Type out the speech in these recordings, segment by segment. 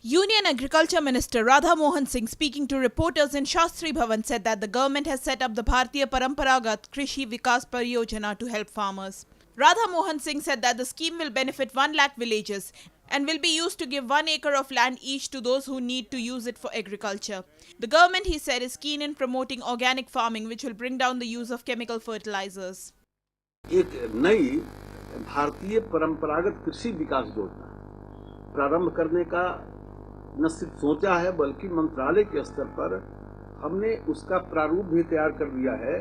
Union Agriculture Minister Radha Mohan Singh, speaking to reporters in Shastri Bhavan, said that the government has set up the Bharatiya Paramparagat Krishi Vikas Pariyojana to help farmers. Radha Mohan Singh said that the scheme will benefit 1 lakh villages and will be used to give 1 acre of land each to those who need to use it for agriculture. The government, he said, is keen in promoting organic farming, which will bring down the use of chemical fertilizers. एक नई भारतीय परंपरागत कृषि विकास योजना प्रारंभ करने का न सिर्फ सोचा है बल्कि मंत्रालय के स्तर पर हमने उसका प्रारूप भी तैयार कर दिया है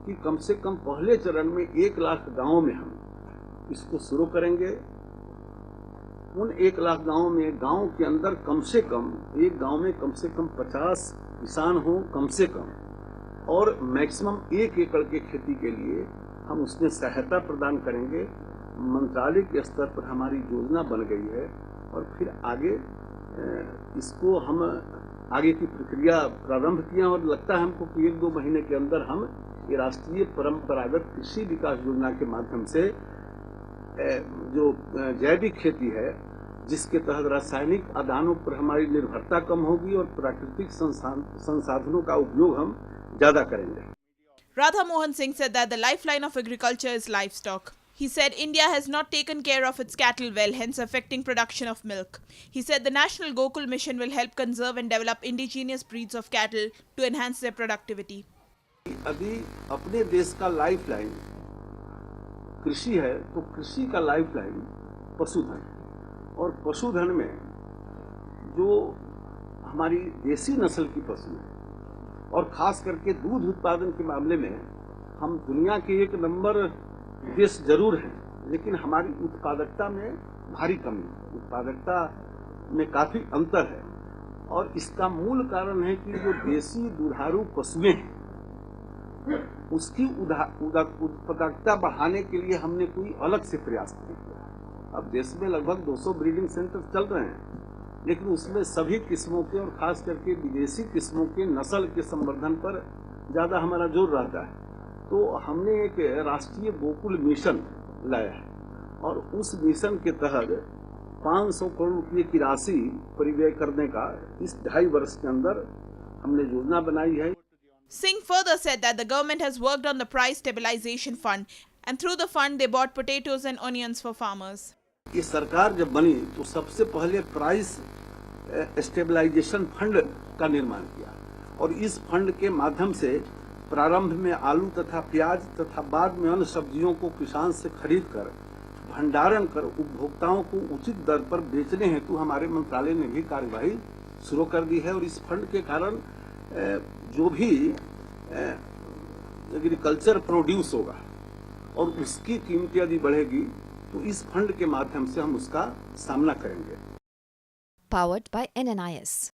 कि कम से कम पहले चरण में 1 लाख गांवों में हम इसको शुरू करेंगे। उन 1 लाख गांवों में गांव के अंदर कम से कम एक गांव में कम से कम 50 किसान हों कम से कम, और मैक्सिमम 1 एकड़ के खेती के लिए हम उसमें सहायता प्रदान करेंगे। मंत्रालय के स्तर पर हमारी योजना बन गई है और फिर आगे इसको हम आगे की प्रक्रिया प्रारंभ किए और लगता है हमको कि 1-2 महीने के अंदर हम ये राष्ट्रीय परंपरागत कृषि विकास योजना के माध्यम से जो जैविक खेती है, जिसके तहत रासायनिक आदानों पर हमारी निर्भरता कम होगी और प्राकृतिक संसाधनों का उपयोग हम ज्यादा करेंगे। Radha Mohan Singh said that the lifeline of agriculture is livestock. He said India has not taken care of its cattle well, hence affecting production of milk. He said the National Gokul Mission will help conserve and develop indigenous breeds of cattle to enhance their productivity. अभी अपने देश का lifeline कृषि है, तो कृषि का lifeline पशुधन, और पशुधन में जो हमारी देसी नस्ल की पशु है और खास करके दूध उत्पादन के मामले में हम दुनिया के 1 नंबर देश जरूर हैं, लेकिन हमारी उत्पादकता में भारी कमी है, उत्पादकता में काफी अंतर है। और इसका मूल कारण है कि जो देसी दुधारू पशुएं हैं उसकी उत्पादकता बढ़ाने के लिए हमने कोई अलग से प्रयास नहीं किया। अब देश में लगभग 200 ब्रीडिंग सेंटर चल रहे हैं, लेकिन उसमें सभी किस्मों के और खास करके विदेशी किस्मों के नस्ल के संवर्धन पर ज्यादा हमारा जोर रहता है। तो हमने एक राष्ट्रीय गोकुल मिशन लाया है और उस मिशन के तहत 500 करोड़ रुपए की राशि परिव्यय करने का इस 2.5 वर्ष के अंदर हमने योजना बनाई है। Singh further said that the government has worked on the price stabilization fund and through the fund they bought potatoes and onions for farmers. ये सरकार जब बनी तो सबसे पहले प्राइस स्टेबलाइजेशन फंड का निर्माण किया और इस फंड के माध्यम से प्रारंभ में आलू तथा प्याज तथा बाद में अन्य सब्जियों को किसान से खरीद कर भंडारण कर उपभोक्ताओं को उचित दर पर बेचने हेतु हमारे मंत्रालय ने भी कार्यवाही शुरू कर दी है। और इस फंड के कारण जो भी एग्रीकल्चर प्रोड्यूस होगा और उसकी कीमत यदि बढ़ेगी तो इस फंड के माध्यम से हम उसका सामना करेंगे। Powered by NNIS.